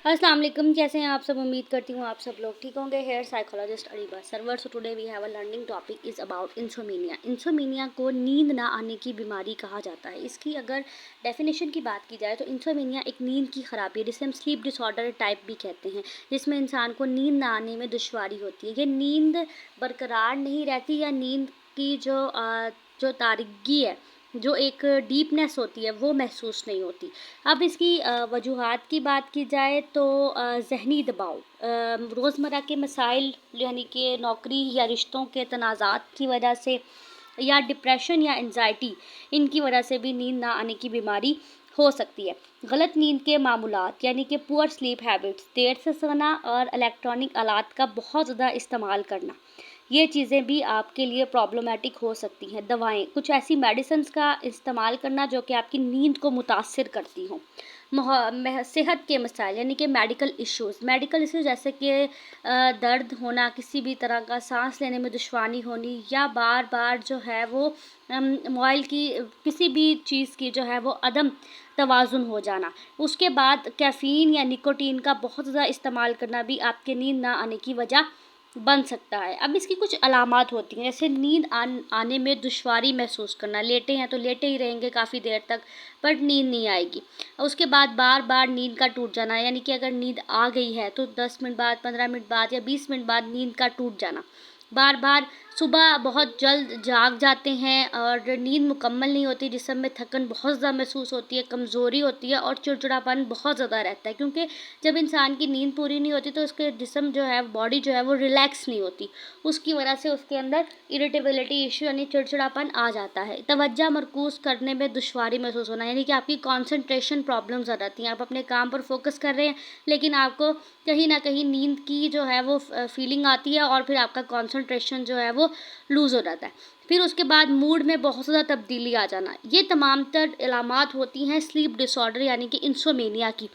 अस्सलाम वालेकुम, कैसे हैं आप सब। उम्मीद करती हूँ आप सब लोग ठीक होंगे। Here psychologist Areeba Sarwar. So today we have a learning topic is about insomnia. Insomnia को नींद ना आने की बीमारी कहा जाता है। इसकी अगर डेफिनेशन की बात की जाए तो इंसोमेनिया एक नींद की खराबी है जिसे हम स्लीप डिसऑर्डर टाइप भी कहते हैं, जिसमें इंसान को नींद ना आने में दुश्वारी होती है। ये नींद बरकरार नहीं रहती या नींद की जो तारीगी है, जो एक डीपनेस होती है, वो महसूस नहीं होती। अब इसकी वजूहात की बात की जाए तो ज़हनी दबाव, रोज़मर्रा के मसाइल यानी कि नौकरी या रिश्तों के तनाज़ात की वजह से, या डिप्रेशन या एंजाइटी, इनकी वजह से भी नींद ना आने की बीमारी हो सकती है। गलत नींद के मामूलात यानी कि पुअर स्लीप हैबिट्स, देर से सोना और इलेक्ट्रॉनिक आलात का बहुत ज़्यादा इस्तेमाल करना, ये चीज़ें भी आपके लिए प्रॉब्लमेटिक हो सकती हैं। दवाएं, कुछ ऐसी मेडिसिन्स का इस्तेमाल करना जो कि आपकी नींद को मुतासिर करती हों। सेहत के मसाइल यानी कि मेडिकल इश्यूज़ जैसे कि दर्द होना, किसी भी तरह का सांस लेने में दुश्वारी होनी, या बार बार जो है वो मोबाइल की किसी भी चीज़ की जो है वो अदम तवाज़ुन हो जाना। उसके बाद कैफ़ीन या निकोटीन का बहुत ज़्यादा इस्तेमाल करना भी आपके नींद ना आने की वजह बन सकता है। अब इसकी कुछ अलामात होती हैं, जैसे नींद आने में दुश्वारी महसूस करना, लेटे हैं तो लेटे ही रहेंगे काफ़ी देर तक बट नींद नहीं आएगी। उसके बाद बार बार नींद का टूट जाना, यानी कि अगर नींद आ गई है तो 10 मिनट बाद, 15 मिनट बाद या 20 मिनट बाद नींद का टूट जाना। बार बार सुबह बहुत जल्द जाग जाते हैं और नींद मुकम्मल नहीं होती, जिसम में थकन बहुत ज़्यादा महसूस होती है, कमज़ोरी होती है और चिड़चिड़ापन बहुत ज़्यादा रहता है। क्योंकि जब इंसान की नींद पूरी नहीं होती तो उसके जिस्म जो है, बॉडी जो है वो रिलैक्स नहीं होती। उसकी वजह से उसके अंदर इरिटेबिलिटी इश्यू यानी चिड़चिड़ापन आ जाता है। तवज्जो मरकूज़ करने में दुश्वारी महसूस होना, यानी कि आपकी कंसंट्रेशन प्रॉब्लम्स आ जाती हैं। आप अपने काम पर फोकस कर रहे हैं लेकिन आपको कहीं ना कहीं नींद की जो है वो फीलिंग आती है और फिर आपका कंसंट्रेशन जो है वो लूज़ हो जाता है। फिर उसके बाद मूड में बहुत ज़्यादा तब्दीली आ जाना, ये तमाम तर इलामात होती हैं स्लीप डिसऑर्डर यानी कि इंसोमेनिया की,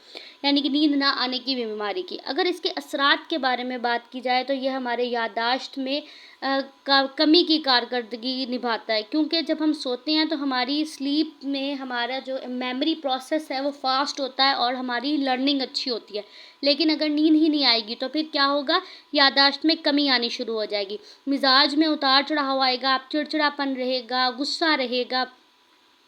यानी कि नींद ना आने की बीमारी की। अगर इसके असरात के बारे में बात की जाए तो यह हमारे याददाश्त में कमी की कारकर्दगी निभाता है। क्योंकि जब हम सोते हैं तो हमारी स्लीप में हमारा जो मेमोरी प्रोसेस है वो फास्ट होता है और हमारी लर्निंग अच्छी होती है। लेकिन अगर नींद ही नहीं आएगी तो फिर क्या होगा, याददाश्त में कमी आनी शुरू हो जाएगी, मिजाज में उतार चढ़ाव आएगा, आप चिड़चिड़ापन रहेगा, गुस्सा रहेगा।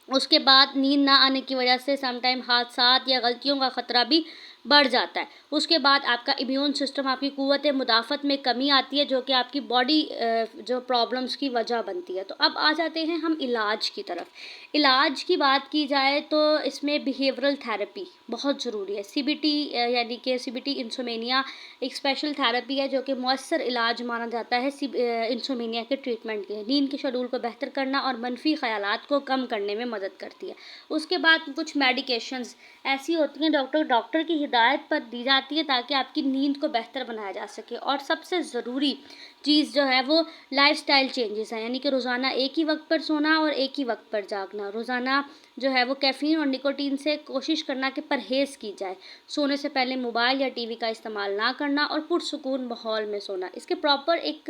उसके बाद नींद ना आने की वजह से समटाइम हादसात या गलतियों का ख़तरा भी बढ़ जाता है। उसके बाद आपका इम्यून सिस्टम, आपकी क़ुव्वत मुदाफ़त में कमी आती है जो कि आपकी बॉडी जो प्रॉब्लम्स की वजह बनती है। तो अब आ जाते हैं हम इलाज की तरफ। इलाज की बात की जाए तो इसमें बिहेवियरल थेरेपी बहुत ज़रूरी है। सीबीटी यानी कि सीबीटी इंसोमेनिया एक स्पेशल थेरेपी है जो कि मौसर इलाज माना जाता है इंसोमेनिया के ट्रीटमेंट के। नींद के शेड्यूल को बेहतर करना और मनफी ख़यालात को कम करने में मदद करती है। उसके बाद कुछ मेडिकेशंस ऐसी होती हैं डॉक्टर की हिदायत पर दी जाती है ताकि आपकी नींद को बेहतर बनाया जा सके। और सबसे ज़रूरी चीज़ जो है वो लाइफ़स्टाइल चेंजेस हैं, यानी कि रोज़ाना एक ही वक्त पर सोना और एक ही वक्त पर जागना। रोज़ाना जो है वो कैफ़ीन और निकोटीन से कोशिश करना कि परहेज़ की जाए। सोने से पहले मोबाइल या टीवी का इस्तेमाल ना करना और पुरसुकून माहौल में सोना। इसके प्रॉपर एक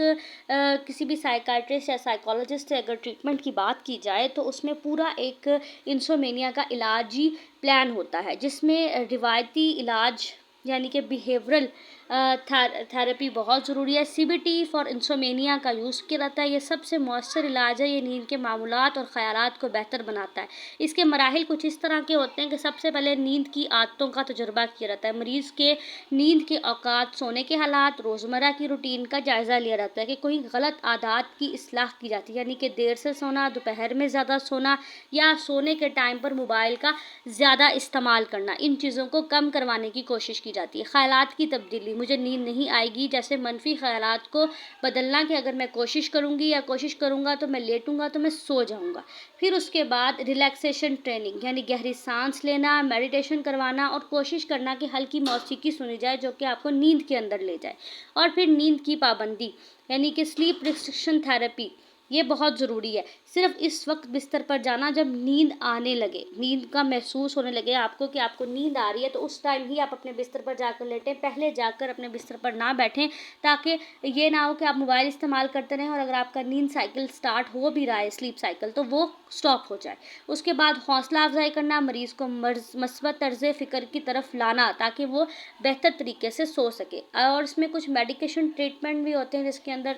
किसी भी साइकियाट्रिस्ट या साइकोलॉजिस्ट से अगर ट्रीटमेंट की बात की जाए तो उसमें पूरा एक इंसोमेनिया का इलाजी प्लान होता है, जिसमें रिवायती इलाज यानी कि बिहेवियरल थेरेपी बहुत ज़रूरी है। सीबीटी फॉर इंसोमेनिया का यूज़ किया जाता है। ये सबसे मौसर इलाज है। ये नींद के मामूलात और ख़यालात को बेहतर बनाता है। इसके मराहिल कुछ इस तरह के होते हैं कि सबसे पहले नींद की आदतों का तजुर्बा किया जाता है। मरीज़ के नींद के औकात, सोने के हालात, रोज़मर्रा की रूटीन का जायज़ा लिया जाता है कि कोई गलत आदत की इस्लाह की जाती है, यानी कि देर से सोना, दोपहर में ज़्यादा सोना या सोने के टाइम पर मोबाइल का ज़्यादा इस्तेमाल करना, इन चीज़ों को कम करवाने की कोशिश की जाती है। ख़यालात की तब्दीली, मुझे नींद नहीं आएगी जैसे मनफी ख़यालात को बदलना कि अगर मैं कोशिश करूँगी या कोशिश करूँगा तो मैं लेटूँगा तो मैं सो जाऊँगा। फिर उसके बाद रिलैक्सेशन ट्रेनिंग, यानी गहरी सांस लेना, मेडिटेशन करवाना और कोशिश करना कि हल्की मौसीकी सुनी जाए जो कि आपको नींद के अंदर ले जाए। और फिर नींद की पाबंदी यानी कि स्लीप रिस्ट्रिक्शन थेरेपी, ये बहुत ज़रूरी है। सिर्फ इस वक्त बिस्तर पर जाना जब नींद आने लगे, नींद का महसूस होने लगे आपको कि आपको नींद आ रही है, तो उस टाइम ही आप अपने बिस्तर पर जाकर लेटें। पहले जाकर अपने बिस्तर पर ना बैठें, ताकि ये ना हो कि आप मोबाइल इस्तेमाल करते रहें और अगर आपका नींद साइकिल स्टार्ट हो भी रहा है, स्लीप साइकिल, तो वो स्टॉप हो जाए। उसके बाद हौसला अफजाई करना, मरीज़ को मस्बत तर्ज़ फ़िक्र की तरफ लाना, ताकि वो बेहतर तरीके से सो सके। और इसमें कुछ मेडिकेशन ट्रीटमेंट भी होते हैं, जिसके अंदर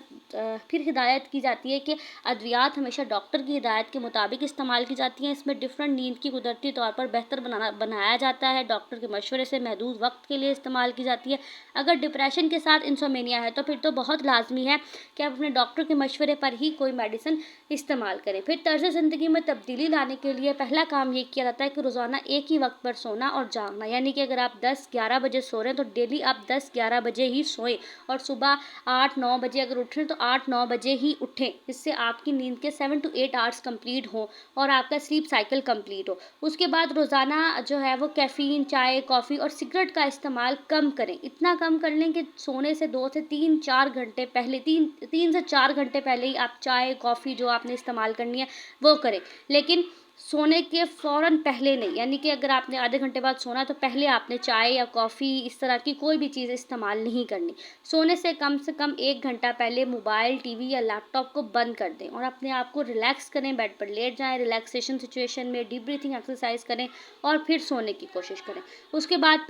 फिर हिदायत की जाती है कि अद्वियात हमेशा डॉक्टर की हिदायत के मुताबिक इस्तेमाल की जाती हैं। इसमें डिफरेंट नींद की कुदरती तौर पर बेहतर बनाया जाता है, डॉक्टर के मशवरे से महदूद वक्त के लिए इस्तेमाल की जाती है। अगर डिप्रेशन के साथ इंसोमेनिया है, तो फिर तो बहुत लाजमी है कि आप अपने डॉक्टर के मशवरे पर ही कोई मेडिसिन इस्तेमाल करें। फिर तर्ज ज़िंदगी में तब्दीली लाने के लिए पहला काम ये किया जाता है कि रोज़ाना एक ही वक्त पर सोना और जागना, यानी कि अगर आप 10-11 बजे सो रहे हैं, तो डेली आप 10-11 बजे ही सोएं और सुबह 8-9 बजे अगर उठ रहे हैं, तो 8-9 बजे ही उठें, जिससे आपकी नींद के 7 to 8 आवर्स कंप्लीट हों और आपका स्लीप साइकिल कंप्लीट हो। उसके बाद रोज़ाना जो है वो कैफ़ीन, चाय, कॉफ़ी और सिगरेट का इस्तेमाल कम करें। इतना कम कर लें कि सोने से 2 से 3-4 घंटे पहले, 3 से 4 घंटे पहले ही आप चाय, कॉफ़ी जो आपने इस्तेमाल करनी है वो करें। लेकिन सोने के फ़ौरन पहले नहीं, यानी कि अगर आपने आधे घंटे बाद सोना है, तो पहले आपने चाय या कॉफ़ी इस तरह की कोई भी चीज़ इस्तेमाल नहीं करनी। सोने से कम 1 घंटा पहले मोबाइल, टीवी या लैपटॉप को बंद कर दें और अपने आप को रिलैक्स करें, बेड पर लेट जाएँ, रिलैक्सेशन सिचुएशन में डीप ब्रीथिंग एक्सरसाइज करें और फिर सोने की कोशिश करें। उसके बाद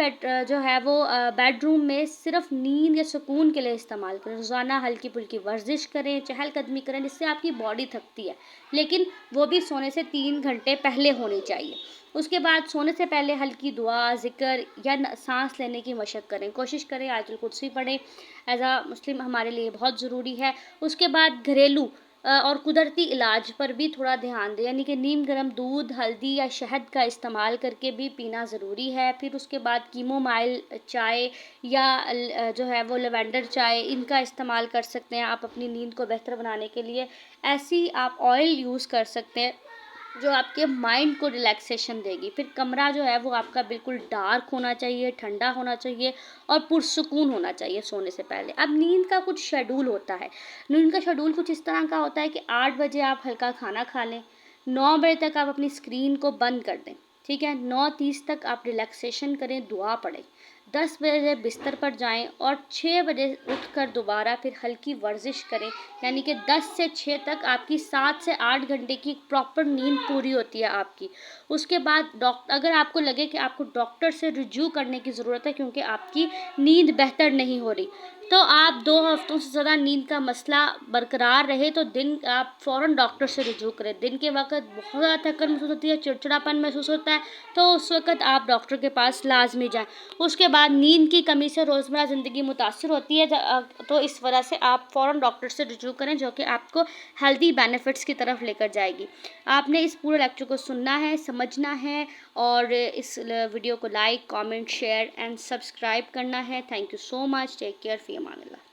जो है वो बेडरूम में सिर्फ नींद या सुकून के लिए इस्तेमाल करें। रोज़ाना हल्की-फुल्की वर्जिश करें, चहलकदमी करें, जिससे आपकी बॉडी थकती है, लेकिन वो भी सोने से 3 घंटे पहले होनी चाहिए। उसके बाद सोने से पहले हल्की दुआ, ज़िक्र या साँस लेने की मशक करें। कोशिश करें आयतुल कुर्सी पढ़ें, एज़ अ मुस्लिम हमारे लिए बहुत ज़रूरी है। उसके बाद घरेलू और कुदरती इलाज पर भी थोड़ा ध्यान दें, यानी कि नीम गर्म दूध, हल्दी या शहद का इस्तेमाल करके भी पीना ज़रूरी है। फिर उसके बाद कीमोमाइल चाय या जो है वो लैवेंडर चाय, इनका इस्तेमाल कर सकते हैं आप अपनी नींद को बेहतर बनाने के लिए। ऐसी आप ऑयल यूज़ कर सकते हैं जो आपके माइंड को रिलैक्सेशन देगी। फिर कमरा जो है वो आपका बिल्कुल डार्क होना चाहिए, ठंडा होना चाहिए और पुरसुकून होना चाहिए सोने से पहले। अब नींद का कुछ शेड्यूल होता है। नींद का शेड्यूल कुछ इस तरह का होता है कि 8 बजे आप हल्का खाना खा लें, 9 बजे तक आप अपनी स्क्रीन को बंद कर दें, ठीक है? 9:30 तक आप रिलैक्सेशन करें, दुआ पढ़ें, 10 बजे बिस्तर पर जाएँ और 6 बजे उठकर दोबारा फिर हल्की वर्जिश करें, यानी कि 10 से 6 तक आपकी 7 से 8 घंटे की प्रॉपर नींद पूरी होती है आपकी। उसके बाद अगर आपको लगे कि आपको डॉक्टर से रिव्यू करने की ज़रूरत है क्योंकि आपकी नींद बेहतर नहीं हो रही, तो आप 2 हफ्तों से ज़्यादा नींद का मसला बरकरार रहे, तो आप फ़ौरन डॉक्टर से रिव्यू करें। दिन के वक़्त बहुत ज़्यादा थकन महसूस होती है, चिड़चिड़ापन महसूस होता है, तो उस वक़्त आप डॉक्टर के पास लाज़मी जाएँ। उसके बाद नींद की कमी से रोज़मर्रा ज़िंदगी मुतासिर होती है, तो इस वजह से आप फ़ौरन डॉक्टर से रिव्यू करें, जो कि आपको हेल्दी बेनिफिट्स की तरफ लेकर जाएगी। आपने इस पूरे लेक्चर को सुनना है, समझना है और इस वीडियो को like, comment, share and subscribe करना है। Thank you so much. Take care, फ़ी अमान अल्लाह।